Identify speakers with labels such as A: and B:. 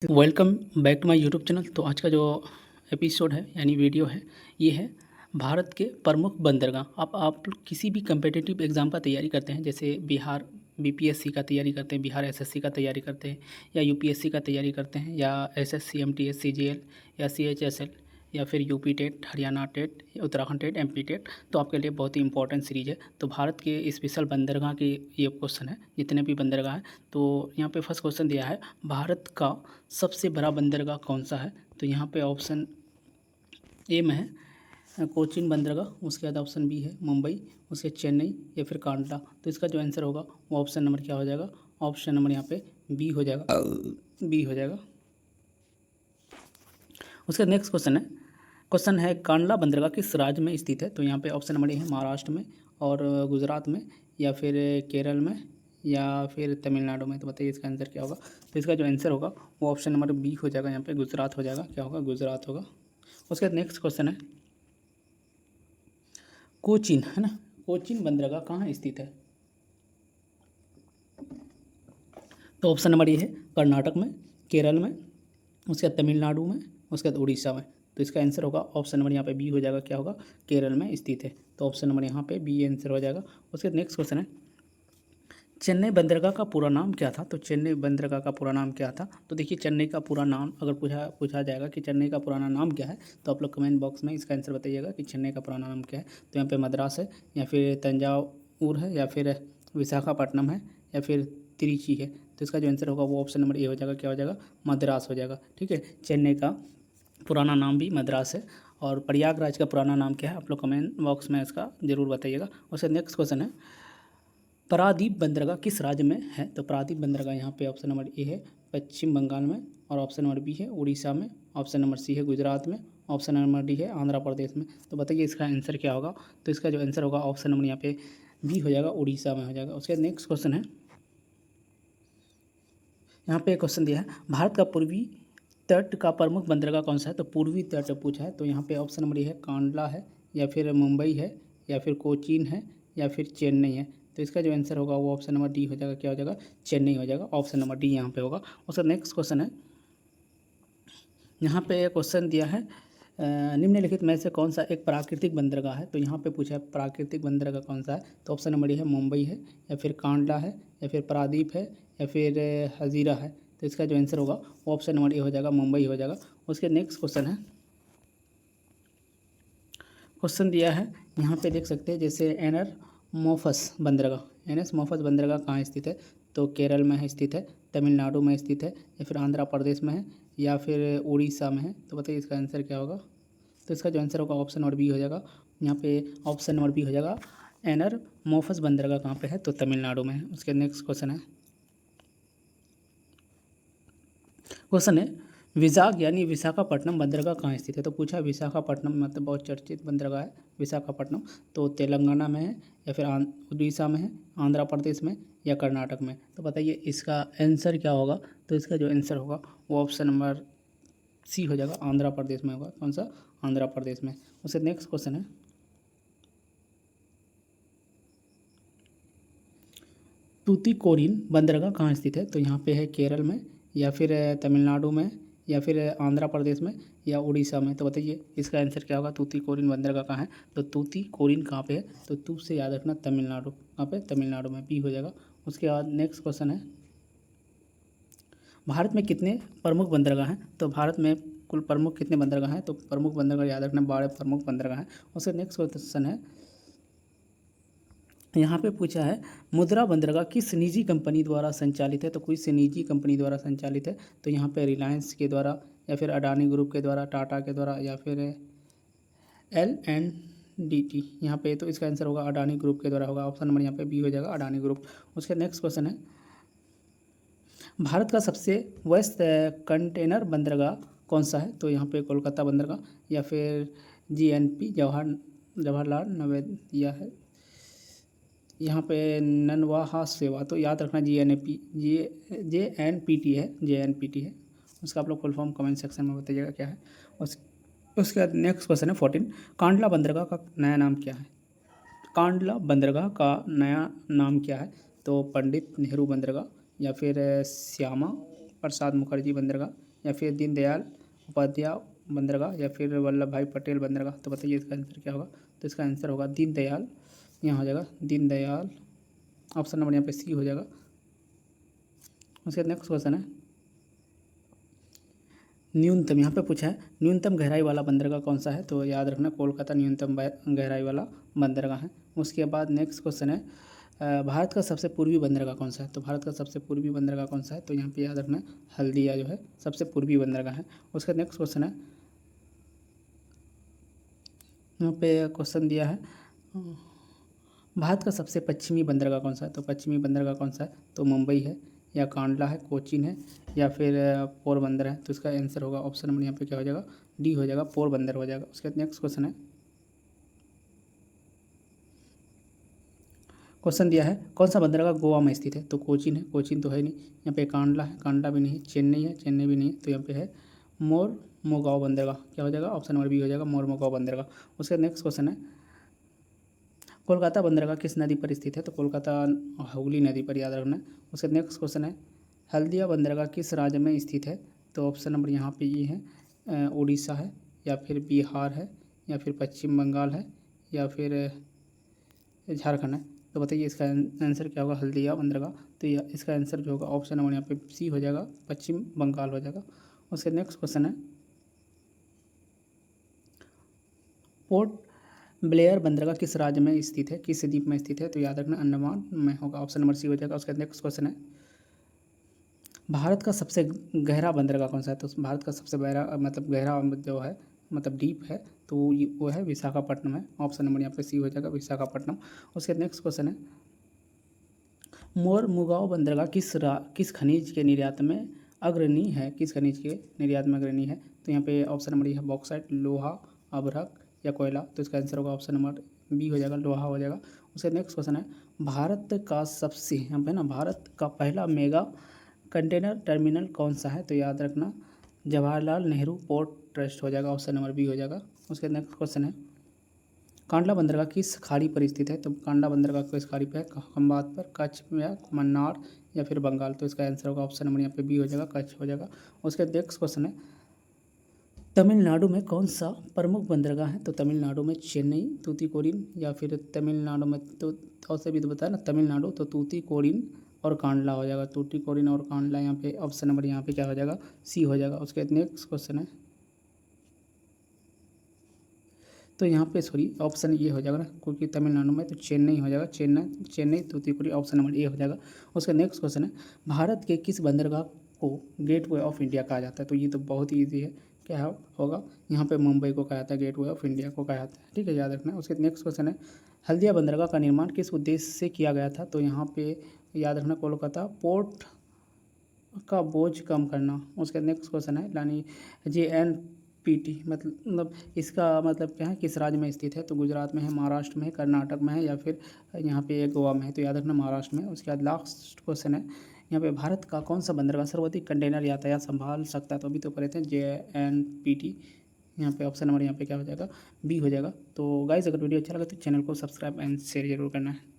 A: Welcome back to my YouTube channel. तो आज का जो एपिसोड है यानी वीडियो है, ये है भारत के प्रमुख बंदरगाह। आप किसी भी कम्पिटिटिव एग्ज़ाम का तैयारी करते हैं, जैसे बिहार बीपीएससी का तैयारी करते हैं, बिहार एसएससी का तैयारी करते हैं, या यूपीएससी का तैयारी करते हैं, या एसएससी एमटीएस सीजीएल या सीएचएसएल, या फिर UP TET, Haryana TET, Uttarakhand TET, MP TET. तो आपके लिए बहुत ही इंपॉर्टेंट सीरीज़ है। तो भारत के स्पेशल बंदरगाह के ये क्वेश्चन है, जितने भी बंदरगाह हैं। तो यहाँ पे फर्स्ट क्वेश्चन दिया है, भारत का सबसे बड़ा बंदरगाह कौन सा है? तो यहाँ पे ऑप्शन ए में है कोचीन बंदरगाह, उसके बाद ऑप्शन बी है मुंबई, उसके चेन्नई, या फिर कांडला। तो इसका जो आंसर होगा वो ऑप्शन नंबर क्या हो जाएगा? ऑप्शन नंबर यहाँ पे बी हो जाएगा, बी हो जाएगा। उसका नेक्स्ट क्वेश्चन है कांडला बंदरगाह किस राज्य में स्थित है? तो यहाँ पे ऑप्शन नंबर ए है महाराष्ट्र में, और गुजरात में, या फिर केरल में, या फिर तमिलनाडु में। तो बताइए इसका आंसर क्या होगा? तो इसका जो आंसर होगा वो ऑप्शन नंबर बी हो जाएगा, यहाँ पे गुजरात हो जाएगा। क्या होगा? गुजरात होगा। उसके बाद नेक्स्ट क्वेश्चन है कोचीन, है ना, कोचीन बंदरगाह कहाँ स्थित है? तो ऑप्शन नंबर ए है कर्नाटक में, केरल में, उसके बाद तमिलनाडु में, उसके बाद उड़ीसा में। तो इसका आंसर होगा ऑप्शन नंबर यहाँ पे बी हो जाएगा। क्या होगा? केरल में स्थित है। तो ऑप्शन नंबर यहाँ पे बी आंसर हो जाएगा। उसके बाद नेक्स्ट क्वेश्चन है चेन्नई बंदरगाह का पूरा नाम क्या था? तो चेन्नई बंदरगाह का पूरा नाम क्या था? तो देखिए, चेन्नई का पूरा नाम अगर पूछा जाएगा कि चेन्नई का पुराना नाम क्या है, तो आप लोग कमेंट बॉक्स में इसका आंसर बताइएगा कि चेन्नई का पुराना नाम क्या है। तो यहाँ पे मद्रास है, या फिर तंजावुर है, या फिर विशाखापट्टनम है, या फिर त्रिची है। तो इसका जो आंसर होगा वो ऑप्शन नंबर ए हो जाएगा। क्या हो जाएगा? मद्रास हो जाएगा। ठीक है, चेन्नई का पुराना नाम भी मद्रास है। और प्रयागराज का पुराना नाम क्या है? आप लोग कमेंट बॉक्स में इसका ज़रूर बताइएगा। उससे नेक्स्ट क्वेश्चन है पारादीप बंदरगाह किस राज्य में है? तो पारादीप बंदरगाह यहाँ पे ऑप्शन नंबर ए है पश्चिम बंगाल में, और ऑप्शन नंबर बी है उड़ीसा में, ऑप्शन नंबर सी है गुजरात में, ऑप्शन नंबर डी है आंध्र प्रदेश में। तो बताइए इसका आंसर क्या होगा? तो इसका जो आंसर होगा ऑप्शन नंबर यहाँ पे बी हो जाएगा, उड़ीसा में हो जाएगा। उसके बाद नेक्स्ट क्वेश्चन है, यहाँ पे एक क्वेश्चन दिया है भारत का पूर्वी तट का प्रमुख बंदरगाह कौन सा है? तो पूर्वी तट पूछा है। तो यहाँ पे ऑप्शन नंबर ए है कांडला है, या फिर मुंबई है, या फिर कोचीन है, या फिर चेन्नई है। तो इसका जो आंसर होगा वो ऑप्शन नंबर डी हो जाएगा। क्या हो जाएगा? चेन्नई हो जाएगा। ऑप्शन नंबर डी यहाँ पे होगा। उसका नेक्स्ट क्वेश्चन है, यहाँ पे क्वेश्चन दिया है निम्नलिखित में से कौन सा एक प्राकृतिक बंदरगाह है? तो यहाँ पे पूछा है प्राकृतिक बंदरगाह कौन सा है? तो ऑप्शन नंबर ए है मुंबई है, या फिर कांडला है, या फिर पारादीप है, या फिर हजीरा है। तो इसका जो आंसर होगा वो ऑप्शन नंबर ए हो जाएगा, मुंबई हो जाएगा। उसके नेक्स्ट क्वेश्चन है, क्वेश्चन दिया है यहाँ पे देख सकते हैं, जैसे एनर मोफस बंदरगाह, एनएस मोफस बंदरगाह कहाँ स्थित है? तो केरल में है स्थित है, तमिलनाडु में स्थित है, या फिर आंध्र प्रदेश में है, या फिर उड़ीसा में है। तो बताइए इसका आंसर क्या होगा? तो इसका जो आंसर होगा ऑप्शन नंबर बी हो जाएगा। यहाँ पे ऑप्शन नंबर बी हो जाएगा। एनर मोफस बंदरगाह कहाँ पे है? तो तमिलनाडु में है। उसके नेक्स्ट क्वेश्चन है विजाग यानी विशाखापट्टनम बंदरगाह कहाँ स्थित है? तो पूछा विशाखापट्टनम मतलब बहुत चर्चित बंदरगाह है विशाखापट्टनम। तो तेलंगाना में है, या फिर उड़ीसा में है, आंध्र प्रदेश में, या कर्नाटक में। तो बताइए इसका आंसर क्या होगा? तो इसका जो आंसर होगा वो ऑप्शन नंबर सी हो जाएगा, आंध्र प्रदेश में होगा। कौन सा? आंध्र प्रदेश में। उससे नेक्स्ट क्वेश्चन है तूतीकोरिन बंदरगाह कहाँ स्थित है? तो यहाँ पे है केरल में, या फिर तमिलनाडु में, या फिर आंध्र प्रदेश में, या उड़ीसा में। तो बताइए इसका आंसर क्या होगा? तूतीकोरिन बंदरगाह कहाँ है? तो तूतीकोरिन कहाँ पे है? तो तू से याद रखना तमिलनाडु। कहाँ पे? तमिलनाडु में। बी हो जाएगा। उसके बाद नेक्स्ट क्वेश्चन है भारत में कितने प्रमुख बंदरगाह हैं? तो भारत में कुल प्रमुख कितने बंदरगाह हैं? तो प्रमुख बंदरगाह याद रखना 12 प्रमुख बंदरगाह हैं। उसके नेक्स्ट क्वेश्चन है, यहाँ पे पूछा है मुद्रा बंदरगाह किस निजी कंपनी द्वारा संचालित है? तो कोई से निजी कंपनी द्वारा संचालित है। तो यहाँ पे रिलायंस के द्वारा, या फिर अडानी ग्रुप के द्वारा, टाटा के द्वारा, या फिर LNDT यहाँ पे। तो इसका आंसर होगा अडानी ग्रुप के द्वारा होगा। ऑप्शन नंबर यहाँ पे बी हो जाएगा, अडानी ग्रुप। उसके नेक्स्ट क्वेश्चन है भारत का सबसे व्यस्त कंटेनर बंदरगाह कौन सा है? तो यहाँ पे कोलकाता बंदरगाह, या फिर GNP जवाहरलाल नवोदया है, यहाँ पे ननवाहा सेवा। तो याद रखना JNPT है, JNPT है। उसका आप लोग फुल फॉर्म कमेंट सेक्शन में बताइएगा क्या है। उसके बाद नेक्स्ट क्वेश्चन है 14 कांडला बंदरगाह का नया नाम क्या है? कांडला बंदरगाह का नया नाम क्या है? तो पंडित नेहरू बंदरगाह, या फिर श्यामा प्रसाद मुखर्जी बंदरगाह, या फिर दीनदयाल उपाध्याय बंदरगाह, या फिर वल्लभ भाई पटेल बंदरगाह। तो बताइए इसका आंसर क्या होगा। तो इसका आंसर होगा दीनदयाल, यहाँ हो जाएगा दीनदयाल, ऑप्शन नंबर यहाँ पे सी हो जाएगा। उसके नेक्स्ट क्वेश्चन है न्यूनतम, यहाँ पे पूछा है न्यूनतम गहराई वाला बंदरगाह कौन सा है। तो याद रखना कोलकाता न्यूनतम गहराई वाला बंदरगाह है। उसके बाद नेक्स्ट क्वेश्चन है भारत का सबसे पूर्वी बंदरगाह कौन सा है। तो भारत का सबसे पूर्वी बंदरगाह कौन सा है। तो यहाँ पे याद रखना हल्दिया जो है सबसे पूर्वी बंदरगाह है। उसका नेक्स्ट क्वेश्चन है, यहाँ पे क्वेश्चन दिया है भारत का सबसे पश्चिमी बंदरगाह कौन सा है। तो पश्चिमी बंदरगाह कौन सा है। तो मुंबई है, या कांडला है, कोचीन है, या फिर पोरबंदर है। तो इसका आंसर होगा ऑप्शन नंबर यहाँ पे क्या हो जाएगा, डी हो जाएगा, पोरबंदर हो जाएगा। उसके बाद नेक्स्ट क्वेश्चन है, क्वेश्चन दिया है कौन सा बंदरगाह गोवा में स्थित है। तो कोचीन है, कोचीन तो है नहीं। यहाँ पे कांडला है, कांडला भी नहीं। चेन्नई है, चेन्नई भी नहीं है। तो यहाँ पे है मोरमुगाओ बंदरगाह, क्या हो जाएगा, ऑप्शन नंबर बी हो जाएगा, मोरमुगाओ बंदरगाह। उसके बाद नेक्स्ट क्वेश्चन है कोलकाता बंदरगाह किस नदी पर स्थित है। तो कोलकाता हुगली नदी पर, याद रखना। उसके नेक्स्ट क्वेश्चन है हल्दिया बंदरगाह किस राज्य में स्थित है। तो ऑप्शन नंबर यहाँ पे ये है उड़ीसा है, या फिर बिहार है, या फिर पश्चिम बंगाल है, या फिर झारखंड है। तो बताइए इसका आंसर क्या होगा, हल्दिया बंदरगाह। तो इसका आंसर जो होगा ऑप्शन नंबर यहाँ पे सी हो जाएगा, पश्चिम बंगाल हो जाएगा। उसके नेक्स्ट क्वेश्चन है पोर्ट ब्लेयर बंदरगाह किस राज्य में स्थित है, किस द्वीप में स्थित है। तो याद रखना अंडमान में होगा, ऑप्शन नंबर सी हो जाएगा। उसका नेक्स्ट क्वेश्चन है भारत का सबसे गहरा बंदरगाह कौन सा है। तो भारत का सबसे गहरा जो है डीप है, तो वो है विशाखापट्टनम है। ऑप्शन नंबर यहाँ पे सी हो जाएगा, विशाखापट्टनम। उसके नेक्स्ट क्वेश्चन है मोरमुगाओ बंदरगाह किस खनिज के निर्यात में अग्रणी है, किस खनिज के निर्यात में अग्रणी है। तो यहाँ पे ऑप्शन नंबर है बॉक्साइट, लोहा, अभ्रक, या कोयला। तो इसका आंसर होगा ऑप्शन नंबर बी हो जाएगा, लोहा हो जाएगा। उसके नेक्स्ट क्वेश्चन है भारत का सबसे यहाँ पे ना भारत का पहला मेगा कंटेनर टर्मिनल कौन सा है। तो याद रखना जवाहरलाल नेहरू पोर्ट ट्रस्ट हो जाएगा, ऑप्शन नंबर बी हो जाएगा। उसके नेक्स्ट क्वेश्चन है कांडला बंदरगाह किस खाड़ी पर स्थित है। तो कांडला बंदरगाह किस खाड़ी पर है, खंबात पर, कच्छ या मन्नार, या फिर बंगाल। तो इसका आंसर होगा ऑप्शन नंबर यहाँ पे बी हो जाएगा, कच्छ हो जाएगा। उसके नेक्स्ट क्वेश्चन है तमिलनाडु में कौन सा प्रमुख बंदरगाह है। तो तमिलनाडु में चेन्नई, तूतीकोरिन, या फिर तमिलनाडु में तो और से भी तो बताया ना तमिलनाडु, तो तूतीकोरिन और कांडला हो जाएगा, तूतीकोरिन और कांडला। यहाँ पे ऑप्शन नंबर यहाँ पे क्या हो जाएगा, सी हो जाएगा। उसके नेक्स्ट क्वेश्चन है तो यहाँ पे सॉरी ऑप्शन ये हो जाएगा ना, क्योंकि तमिलनाडु में तो चेन्नई हो जाएगा, Chennai Tuticorin, option number A हो जाएगा। उसका नेक्स्ट क्वेश्चन है भारत के किस बंदरगाह को गेटवे ऑफ इंडिया कहा जाता है। तो ये तो बहुत ही ईजी है, क्या होगा यहाँ पे मुंबई को कहा जाता है, गेटवे ऑफ इंडिया को कहा जाता है, ठीक है, याद रखना। उसके नेक्स्ट क्वेश्चन है हल्दिया बंदरगाह का निर्माण किस उद्देश्य से किया गया था। तो यहाँ पे याद रखना कोलकाता पोर्ट का बोझ कम करना। उसका नेक्स्ट क्वेश्चन है यानी JNPT मतलब इसका मतलब क्या है, किस राज्य में स्थित है। तो गुजरात में है, महाराष्ट्र में है, कर्नाटक में है, या फिर यहाँ पे गोवा में है। तो याद रखना महाराष्ट्र में। उसके बाद लास्ट क्वेश्चन है यहाँ पे भारत का कौन सा बंदरगाह सर्वाधिक कंटेनर यातायात संभाल सकता है। तो अभी तो करे थे JNPT, यहाँ पे ऑप्शन नंबर यहाँ पे क्या हो जाएगा, बी हो जाएगा। तो गाइस अगर वीडियो अच्छा लगा तो चैनल को सब्सक्राइब एंड शेयर जरूर करना है।